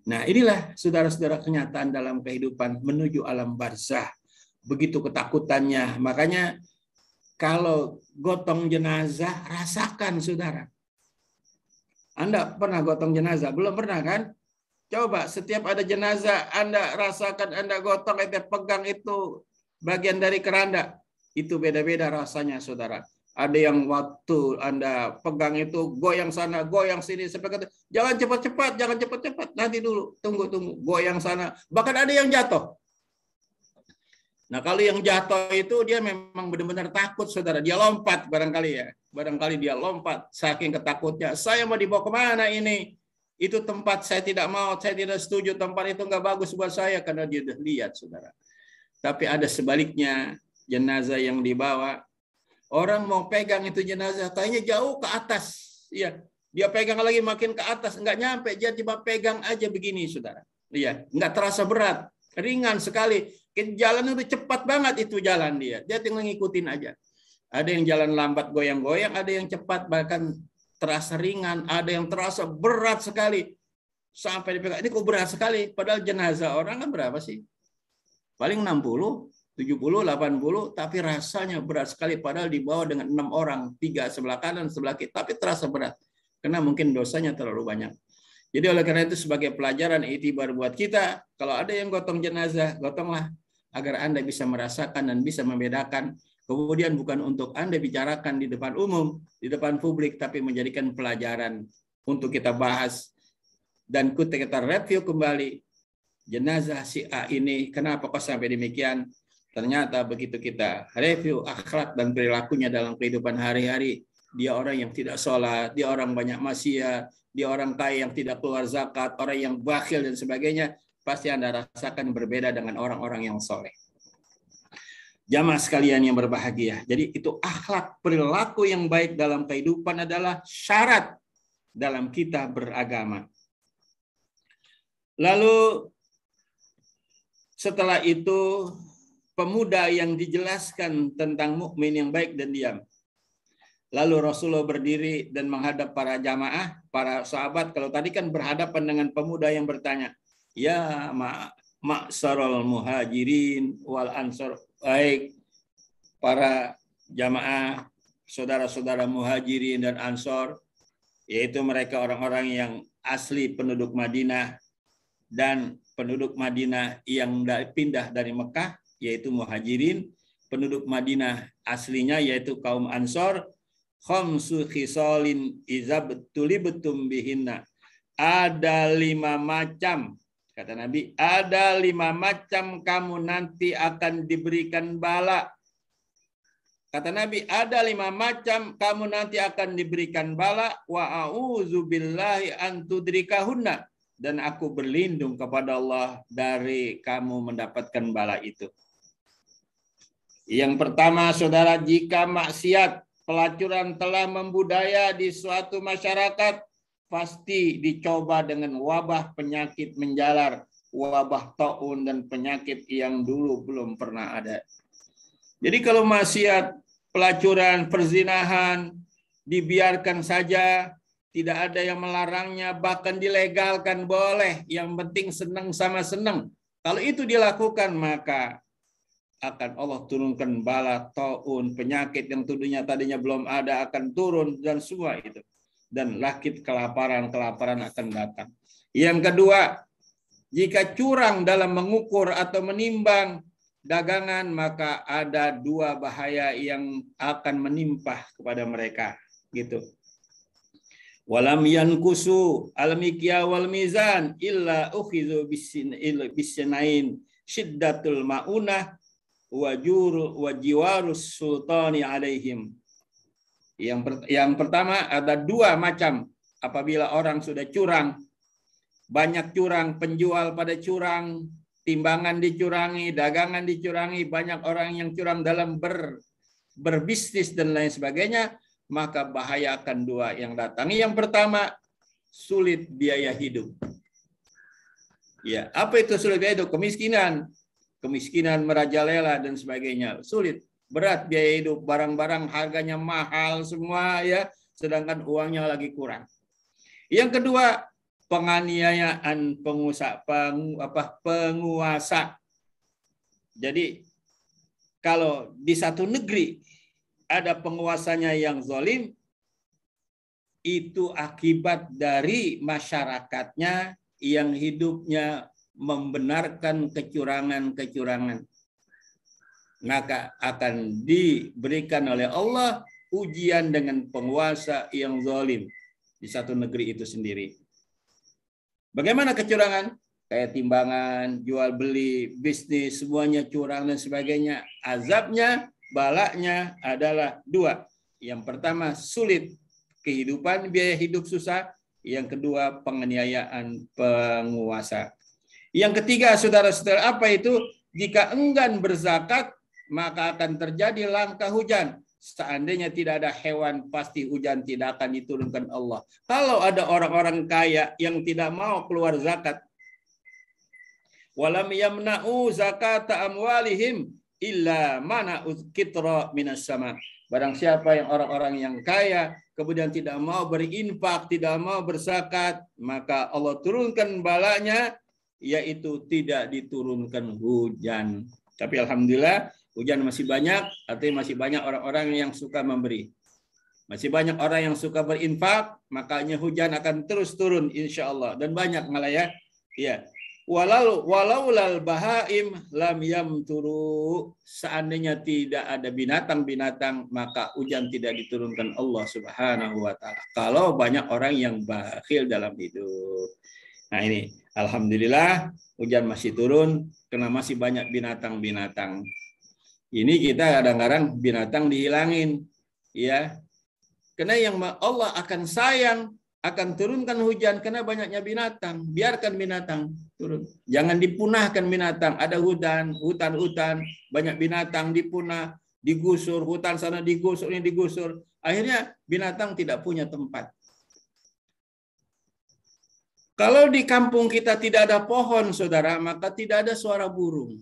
Nah, inilah saudara-saudara kenyataan dalam kehidupan menuju alam barzah. Begitu ketakutannya. Makanya kalau gotong jenazah, rasakan saudara. Anda pernah gotong jenazah? Belum pernah kan? Coba setiap ada jenazah, Anda rasakan, Anda gotong, Anda pegang itu bagian dari keranda. Itu beda-beda rasanya saudara. Ada yang waktu Anda pegang itu goyang sana, goyang sini, sampai kata, jangan cepat-cepat, jangan cepat-cepat, nanti dulu, tunggu, goyang sana. Bahkan ada yang jatuh. Nah, kalau yang jatuh itu dia memang benar-benar takut, saudara. Dia lompat barangkali ya. Barangkali dia lompat saking ketakutnya. Saya mau dibawa kemana ini? Itu tempat saya tidak mau, saya tidak setuju. Tempat itu nggak bagus buat saya karena dia sudah lihat, saudara. Tapi ada sebaliknya, jenazah yang dibawa, orang mau pegang itu jenazah, kayaknya jauh ke atas. Iya, dia pegang lagi makin ke atas, nggak nyampe. Dia cuma pegang aja begini, saudara. Iya, nggak terasa berat, ringan sekali. Jalan itu cepat banget itu jalan dia. Dia tinggal ngikutin aja. Ada yang jalan lambat goyang-goyang, ada yang cepat bahkan terasa ringan, ada yang terasa berat sekali. Sampai dipegang, ini kok berat sekali. Padahal jenazah orang kan berapa sih? Paling 60, 70, 80, tapi rasanya berat sekali. Padahal dibawa dengan 6 orang, 3 sebelah kanan, sebelah kiri, tapi terasa berat. Karena mungkin dosanya terlalu banyak. Jadi oleh karena itu sebagai pelajaran itibar buat kita, kalau ada yang gotong jenazah, gotonglah agar Anda bisa merasakan dan bisa membedakan. Kemudian bukan untuk Anda bicarakan di depan umum, di depan publik, tapi menjadikan pelajaran untuk kita bahas. Dan kita review kembali, jenazah si A ini, kenapa kok sampai demikian? Ternyata begitu kita review akhlak dan perilakunya dalam kehidupan hari-hari, dia orang yang tidak sholat, dia orang banyak maksiat, dia orang kaya yang tidak keluar zakat, orang yang bakhil dan sebagainya, pasti Anda rasakan berbeda dengan orang-orang yang soleh. Jamaah sekalian yang berbahagia. Jadi itu akhlak perilaku yang baik dalam kehidupan adalah syarat dalam kita beragama. Lalu setelah itu pemuda yang dijelaskan tentang mukmin yang baik dan diam. Lalu Rasulullah berdiri dan menghadap para jamaah, para sahabat. Kalau tadi kan berhadapan dengan pemuda yang bertanya, ya ma'sarul muhajirin wal ansor, baik para jamaah, saudara-saudara muhajirin dan ansor, yaitu mereka orang-orang yang asli penduduk Madinah dan penduduk Madinah yang pindah dari Mekah, yaitu muhajirin, penduduk Madinah aslinya yaitu kaum ansor. Khamsu khisalin izabtulibtum bihinna. Ada 5 macam, kata Nabi, ada 5 macam kamu nanti akan diberikan bala. Kata Nabi, ada 5 macam kamu nanti akan diberikan bala, wa a'udzubillahi an tudrikahunna, dan aku berlindung kepada Allah dari kamu mendapatkan bala itu. Yang pertama, saudara, jika maksiat, pelacuran telah membudaya di suatu masyarakat, pasti dicoba dengan wabah penyakit menjalar, wabah taun dan penyakit yang dulu belum pernah ada. Jadi kalau maksiat, pelacuran, perzinahan dibiarkan saja, tidak ada yang melarangnya, bahkan dilegalkan boleh, yang penting senang sama senang. Kalau itu dilakukan, maka akan Allah turunkan bala, taun, penyakit yang tadinya belum ada akan turun dan semua itu. Dan lakit kelaparan akan datang. Yang kedua, jika curang dalam mengukur atau menimbang dagangan, maka ada 2 bahaya yang akan menimpa kepada mereka. Gitu. Walam yankusu al-mikya wal mizan illa ukhizu bisinain syiddatul ma'unah wajiwarus sultani alaihim. Yang pertama, ada 2 macam apabila orang sudah curang, banyak curang, penjual pada curang, timbangan dicurangi, dagangan dicurangi, banyak orang yang curang dalam berbisnis dan lain sebagainya, maka bahaya akan 2 yang datang. Yang pertama, sulit biaya hidup. Ya, apa itu sulit biaya hidup? Kemiskinan merajalela dan sebagainya, sulit, berat biaya hidup, barang-barang harganya mahal semua ya, sedangkan uangnya lagi kurang. Yang kedua, penganiayaan penguasa. Jadi kalau di satu negeri ada penguasanya yang zalim, itu akibat dari masyarakatnya yang hidupnya membenarkan kecurangan-kecurangan. Maka akan diberikan oleh Allah ujian dengan penguasa yang zalim di satu negeri itu sendiri. Bagaimana kecurangan? Kayak timbangan, jual beli, bisnis, semuanya curang dan sebagainya. Azabnya, balaknya adalah dua. Yang pertama, sulit kehidupan, biaya hidup susah. Yang kedua, penganiayaan penguasa. Yang ketiga, saudara-saudara, apa itu? Jika enggan berzakat, maka akan terjadi langka hujan. Seandainya tidak ada hewan, pasti hujan tidak akan diturunkan Allah. Kalau ada orang-orang kaya yang tidak mau keluar zakat, walam yamna'u zakata amwalihim illa mana'u kitra minas sama. Barang siapa yang orang-orang yang kaya kemudian tidak mau berinfak, tidak mau berzakat, maka Allah turunkan balanya, yaitu tidak diturunkan hujan. Tapi alhamdulillah hujan masih banyak, artinya masih banyak orang-orang yang suka memberi. Masih banyak orang yang suka berinfak, makanya hujan akan terus turun insya Allah. Dan banyak malah ya. Ya. Walaulal bahaim lam yamturu. Seandainya tidak ada binatang-binatang, maka hujan tidak diturunkan Allah Subhanahu wa taala. Kalau banyak orang yang bakhil dalam hidup. Nah ini, alhamdulillah hujan masih turun karena masih banyak binatang-binatang. Ini kita kadang-kadang binatang dihilangin, ya. Karena yang Allah akan sayang, akan turunkan hujan karena banyaknya binatang. Biarkan binatang turun. Jangan dipunahkan binatang. Ada hutan, banyak binatang dipunah, digusur, hutan sana digusur, ini digusur. Akhirnya binatang tidak punya tempat. Kalau di kampung kita tidak ada pohon, saudara, maka tidak ada suara burung.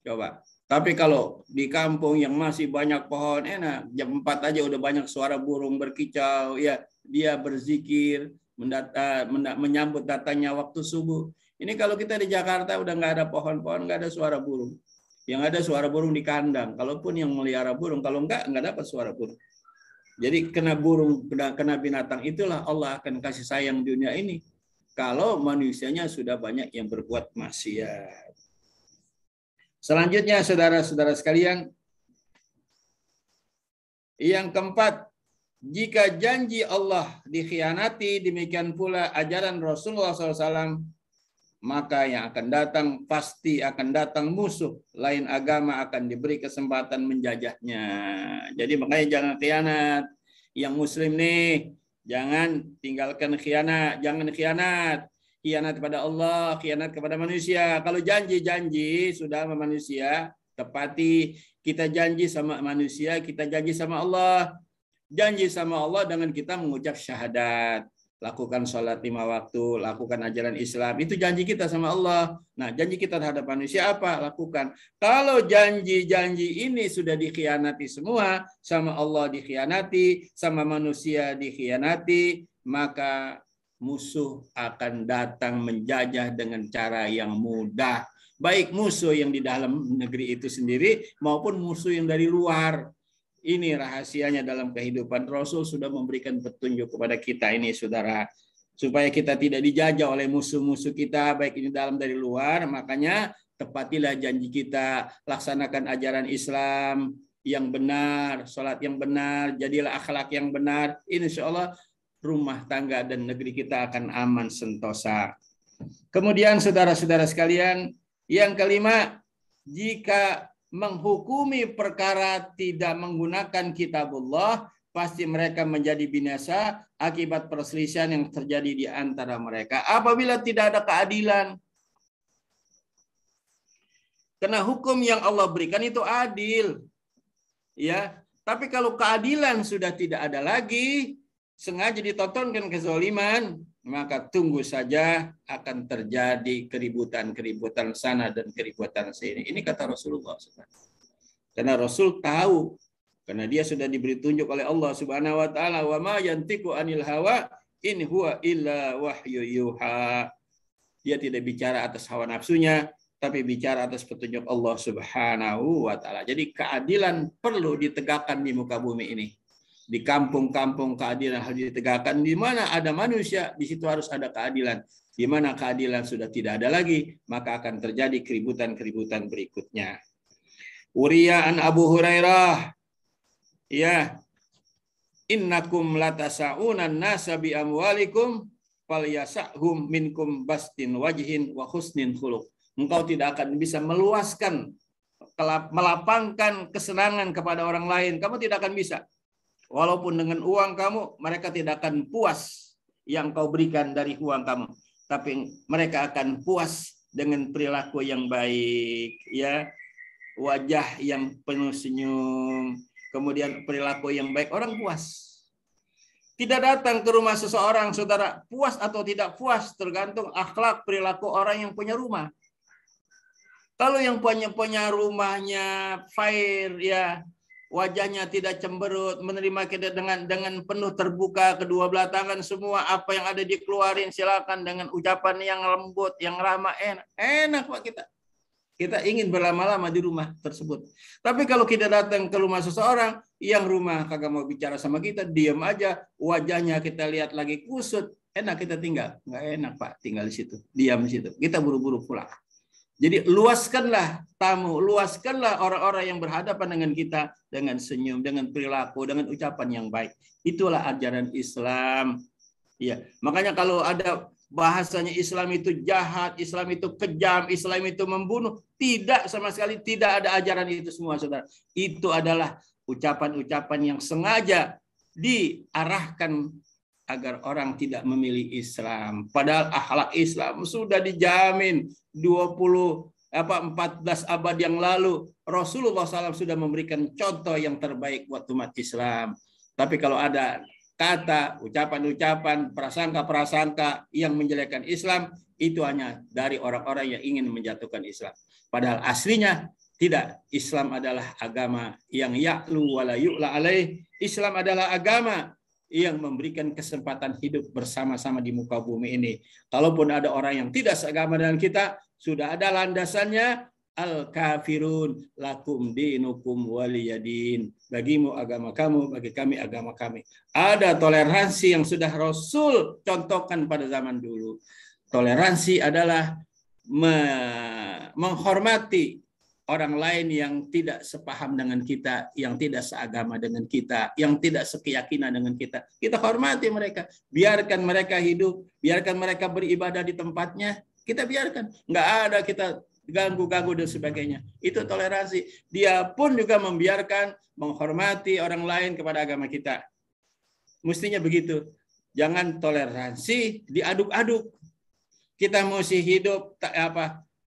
Coba. Tapi kalau di kampung yang masih banyak pohon, enak. Jam 4 aja udah banyak suara burung berkicau. Ya, dia berzikir, menyambut datangnya waktu subuh. Ini kalau kita di Jakarta udah nggak ada pohon-pohon, nggak ada suara burung. Yang ada suara burung di kandang. Kalaupun yang melihara burung, kalau nggak dapat suara burung. Jadi kena burung, kena binatang, itulah Allah akan kasih sayang dunia ini. Kalau manusianya sudah banyak yang berbuat maksiat. Selanjutnya, saudara-saudara sekalian, yang keempat, jika janji Allah dikhianati, demikian pula ajaran Rasulullah SAW, maka yang akan datang pasti akan datang musuh. Lain agama akan diberi kesempatan menjajahnya. Jadi makanya jangan khianat. Yang muslim nih, jangan tinggalkan khianat, jangan khianat. Khianat kepada Allah, khianat kepada manusia. Kalau janji sudah sama manusia, tepati. Kita janji sama manusia, kita janji sama Allah. Janji sama Allah dengan kita mengucap syahadat. Lakukan sholat 5 waktu, lakukan ajaran Islam. Itu janji kita sama Allah. Nah, janji kita terhadap manusia apa? Lakukan. Kalau janji-janji ini sudah dikhianati semua, sama Allah dikhianati, sama manusia dikhianati, maka musuh akan datang menjajah dengan cara yang mudah. Baik musuh yang di dalam negeri itu sendiri maupun musuh yang dari luar. Ini rahasianya dalam kehidupan. Rasul sudah memberikan petunjuk kepada kita ini, saudara. Supaya kita tidak dijajah oleh musuh-musuh kita, baik ini dalam dari luar. Makanya tepatilah janji kita. Laksanakan ajaran Islam yang benar, sholat yang benar, jadilah akhlak yang benar. Insya Allah rumah tangga dan negeri kita akan aman sentosa. Kemudian saudara-saudara sekalian, yang kelima, jika menghukumi perkara tidak menggunakan kitabullah, pasti mereka menjadi binasa akibat perselisihan yang terjadi di antara mereka. Apabila tidak ada keadilan, karena hukum yang Allah berikan itu adil, ya. Tapi kalau keadilan sudah tidak ada lagi, sengaja ditontonkan kezaliman, maka tunggu saja akan terjadi keributan-keributan sana dan keributan sini. Ini kata Rasulullah. Karena Rasul tahu, karena dia sudah diberi tunjuk oleh Allah Subhanahu wa taala, wa ma yantiqu anil hawa in huwa illa wahyu yuha. Dia tidak bicara atas hawa nafsunya, tapi bicara atas petunjuk Allah Subhanahu wa taala. Jadi keadilan perlu ditegakkan di muka bumi ini. Di kampung-kampung keadilan harus ditegakkan. Di mana ada manusia, di situ harus ada keadilan. Di mana keadilan sudah tidak ada lagi, maka akan terjadi keributan-keributan berikutnya. Uriya an Abu Hurairah, ya, innakum latasa'unan nasa bi amwalikum falyasahum minkum bastin wajhin wa husnin khuluq. Engkau tidak akan bisa meluaskan, melapangkan kesenangan kepada orang lain. Kamu tidak akan bisa. Walaupun dengan uang kamu, mereka tidak akan puas yang kau berikan dari uang kamu. Tapi mereka akan puas dengan perilaku yang baik, ya, wajah yang penuh senyum, kemudian perilaku yang baik, orang puas. Tidak datang ke rumah seseorang, saudara, puas atau tidak puas tergantung akhlak perilaku orang yang punya rumah. Kalau yang punya rumahnya fair, ya, wajahnya tidak cemberut, menerima kita dengan penuh terbuka, kedua belah tangan, semua apa yang ada dikeluarin, silakan dengan ucapan yang lembut, yang ramah, enak Pak kita. Kita ingin berlama-lama di rumah tersebut. Tapi kalau kita datang ke rumah seseorang yang rumah kagak mau bicara sama kita, diam aja, wajahnya kita lihat lagi kusut, enak kita tinggal. Nggak enak Pak, tinggal di situ, diam di situ. Kita buru-buru pulang. Jadi luaskanlah tamu, luaskanlah orang-orang yang berhadapan dengan kita dengan senyum, dengan perilaku, dengan ucapan yang baik. Itulah ajaran Islam. Ya, makanya kalau ada bahasanya Islam itu jahat, Islam itu kejam, Islam itu membunuh, tidak, sama sekali tidak ada ajaran itu semua, saudara. Itu adalah ucapan-ucapan yang sengaja diarahkan agar orang tidak memilih Islam. Padahal akhlak Islam sudah dijamin 14 abad yang lalu. Rasulullah SAW sudah memberikan contoh yang terbaik buat umat Islam. Tapi kalau ada kata, ucapan-ucapan, prasangka-prasangka yang menjelekkan Islam, itu hanya dari orang-orang yang ingin menjatuhkan Islam. Padahal aslinya tidak. Islam adalah agama yang ya'lu wa la yu'la alaih. Islam adalah agama yang memberikan kesempatan hidup bersama-sama di muka bumi ini. Kalaupun ada orang yang tidak seagama dengan kita, sudah ada landasannya, al-kafirun lakum dinukum waliyadin. Bagimu agama kamu, bagi kami agama kami. Ada toleransi yang sudah Rasul contohkan pada zaman dulu. Toleransi adalah menghormati orang lain yang tidak sepaham dengan kita, yang tidak seagama dengan kita, yang tidak sekeyakinan dengan kita. Kita hormati mereka, biarkan mereka hidup, biarkan mereka beribadah di tempatnya, kita biarkan. Nggak ada kita ganggu-ganggu dan sebagainya. Itu toleransi. Dia pun juga membiarkan, menghormati orang lain kepada agama kita. Mestinya begitu. Jangan toleransi diaduk-aduk. Kita mesti hidup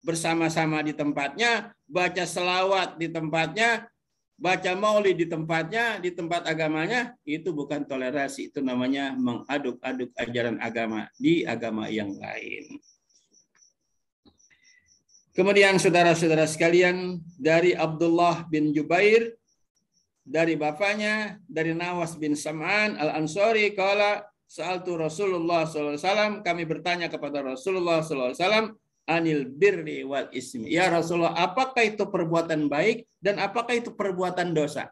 bersama-sama di tempatnya, baca selawat di tempatnya, baca maulid di tempatnya, di tempat agamanya. Itu bukan toleransi, itu namanya mengaduk-aduk ajaran agama di agama yang lain. Kemudian saudara-saudara sekalian, dari Abdullah bin Jubair, dari bapaknya, dari Nawas bin Sam'an al-Ansari, kala sa'altu Rasulullah SAW, kami bertanya kepada Rasulullah SAW, anil birri wal ismi. Ya Rasulullah, apakah itu perbuatan baik dan apakah itu perbuatan dosa?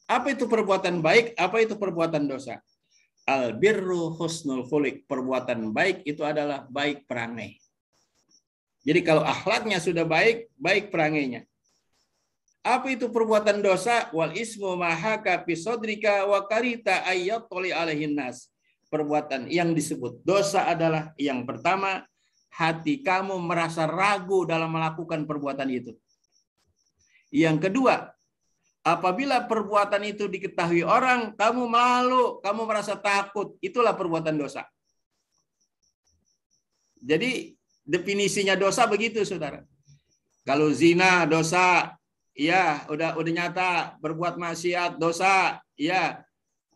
Apa itu perbuatan baik? Apa itu perbuatan dosa? Al birru husnul khuliq. Perbuatan baik itu adalah baik perangai. Jadi kalau akhlaknya sudah baik, baik perangainya. Apa itu perbuatan dosa? Wal ismu mahaka fi sodrika wa karita ayyatoli alaihin nas. Perbuatan yang disebut dosa adalah yang pertama, hati kamu merasa ragu dalam melakukan perbuatan itu. Yang kedua, apabila perbuatan itu diketahui orang, kamu malu, kamu merasa takut, itulah perbuatan dosa. Jadi definisinya dosa begitu, saudara. Kalau zina dosa, ya udah nyata. Berbuat maksiat dosa, ya.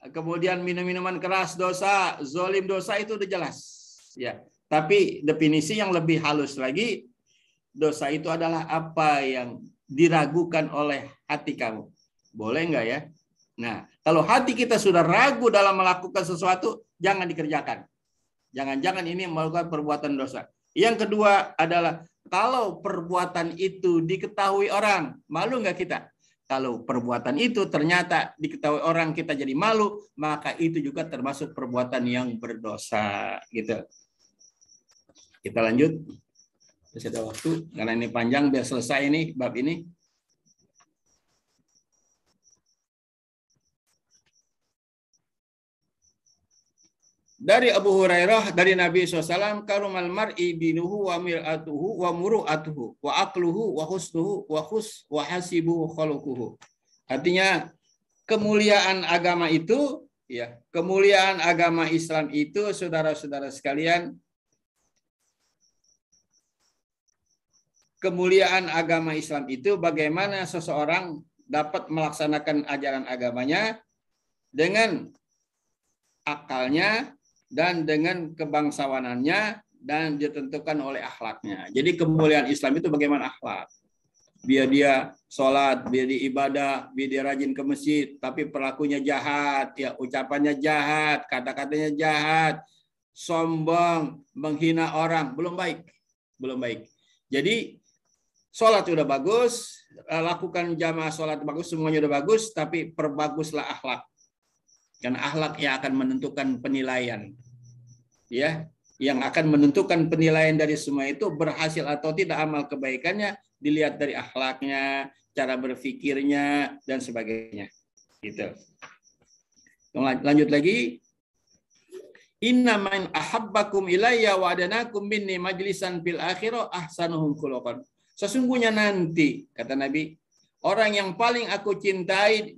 Kemudian minum-minuman keras dosa, zolim dosa, itu udah jelas. Ya, tapi definisi yang lebih halus lagi, dosa itu adalah apa yang diragukan oleh hati kamu. Boleh nggak ya? Nah, kalau hati kita sudah ragu dalam melakukan sesuatu, jangan dikerjakan. Jangan-jangan ini melakukan perbuatan dosa. Yang kedua adalah kalau perbuatan itu diketahui orang, malu nggak kita? Kalau perbuatan itu ternyata diketahui orang, kita jadi malu, maka itu juga termasuk perbuatan yang berdosa. Gitu. Kita lanjut. Masih ada waktu, karena ini panjang, biar selesai ini bab ini. Dari Abu Hurairah, dari Nabi SAW, karumal mar'i binuhu wa mir'atuhu wa muru'atuhu wa aqluhu wa husnuhu wa hasibuhu khuluquhu. Artinya kemuliaan agama itu, ya, kemuliaan agama Islam itu, saudara-saudara sekalian, kemuliaan agama Islam itu bagaimana seseorang dapat melaksanakan ajaran agamanya dengan akalnya dan dengan kebangsawanannya dan ditentukan oleh akhlaknya. Jadi kemuliaan Islam itu bagaimana akhlak. Biar dia sholat, biar dia ibadah, biar dia rajin ke masjid, tapi perilakunya jahat, ya ucapannya jahat, kata-katanya jahat, sombong, menghina orang, belum baik, belum baik. Jadi sholat sudah bagus, lakukan jamaah sholat bagus, semuanya sudah bagus, tapi perbaguslah akhlak. Karena akhlak yang akan menentukan penilaian. Ya, yang akan menentukan penilaian dari semua itu berhasil atau tidak amal kebaikannya dilihat dari akhlaknya, cara berpikirnya dan sebagainya. Gitu. Lanjut lagi. Inna man ahabbakum ilayya wa adanakum minni majlisan fil akhirah ahsanuhum khuluqan. Sesungguhnya nanti, kata Nabi, orang yang paling aku cintai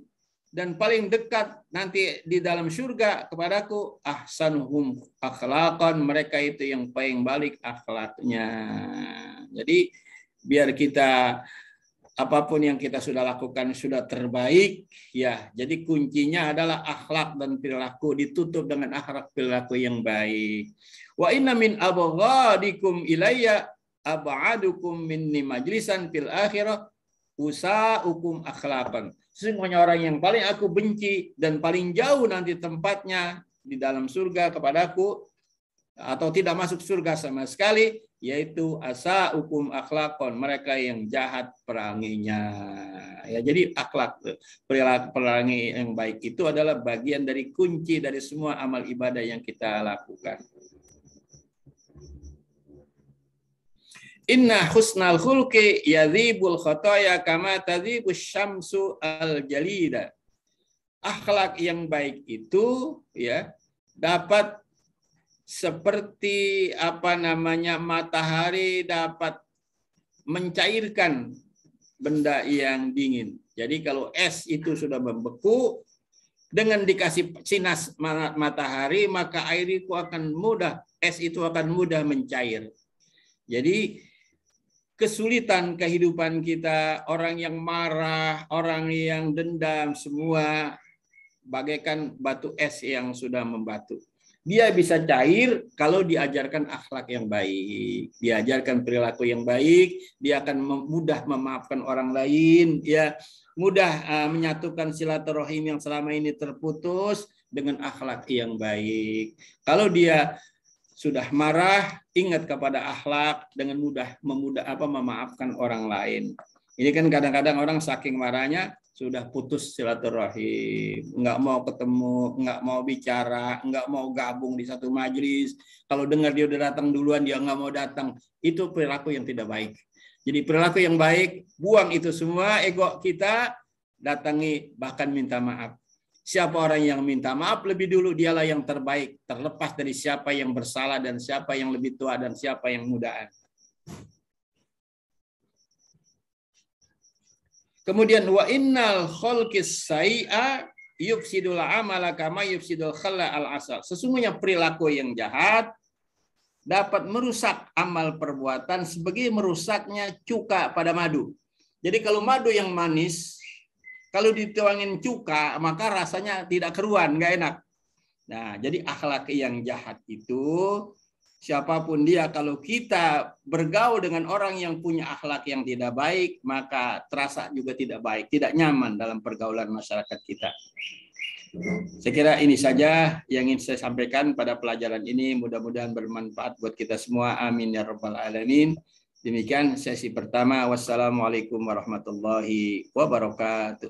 dan paling dekat nanti di dalam surga kepadaku, ahsanuhum akhlaqan, mereka itu yang paling balik akhlaknya. Jadi biar kita apapun yang kita sudah lakukan sudah terbaik, ya. Jadi kuncinya adalah akhlak dan perilaku, ditutup dengan akhlak perilaku yang baik. Wa inna min abghadikum ilayya ab'adukum minni majlisan fil akhirah usaukum akhlaqan. Sesungguhnya orang yang paling aku benci dan paling jauh nanti tempatnya di dalam surga kepadaku atau tidak masuk surga sama sekali, yaitu asaukum akhlaqan, mereka yang jahat peranginya. Ya, jadi akhlak, perilaku perangi yang baik itu adalah bagian dari kunci dari semua amal ibadah yang kita lakukan. Inna husnal khulqi yadhibul khataya kama tadhibus syamsu al-jalida. Akhlak yang baik itu, ya, dapat seperti matahari dapat mencairkan benda yang dingin. Jadi kalau es itu sudah membeku, dengan dikasih sinar matahari, maka air itu akan mudah, es itu akan mudah mencair. Jadi kesulitan kehidupan kita, orang yang marah, orang yang dendam, semua bagaikan batu es yang sudah membatu. Dia bisa cair kalau diajarkan akhlak yang baik, diajarkan perilaku yang baik, dia akan mudah memaafkan orang lain, ya, mudah menyatukan silaturahim yang selama ini terputus dengan akhlak yang baik. Kalau dia sudah marah, ingat kepada akhlak dengan mudah memaafkan orang lain. Ini kan kadang-kadang orang saking marahnya sudah putus silaturahim, nggak mau ketemu, nggak mau bicara, nggak mau gabung di satu majelis. Kalau dengar dia udah datang duluan, dia nggak mau datang. Itu perilaku yang tidak baik. Jadi perilaku yang baik, buang itu semua ego kita, datangi bahkan minta maaf. Siapa orang yang minta maaf lebih dulu, dialah yang terbaik, terlepas dari siapa yang bersalah dan siapa yang lebih tua dan siapa yang mudaan. Kemudian wa innal khalqis sai'a yufsidul amala kama yufsidul khalla al asal. Sesungguhnya perilaku yang jahat dapat merusak amal perbuatan sebagai merusaknya cuka pada madu. Jadi kalau madu yang manis, kalau dituangin cuka, maka rasanya tidak keruan, nggak enak. Nah, jadi akhlak yang jahat itu siapapun dia, kalau kita bergaul dengan orang yang punya akhlak yang tidak baik, maka terasa juga tidak baik, tidak nyaman dalam pergaulan masyarakat kita. Saya kira ini saja yang ingin saya sampaikan pada pelajaran ini. Mudah-mudahan bermanfaat buat kita semua. Amin ya rabbal alamin. Demikian sesi pertama. Wassalamualaikum warahmatullahi wabarakatuh.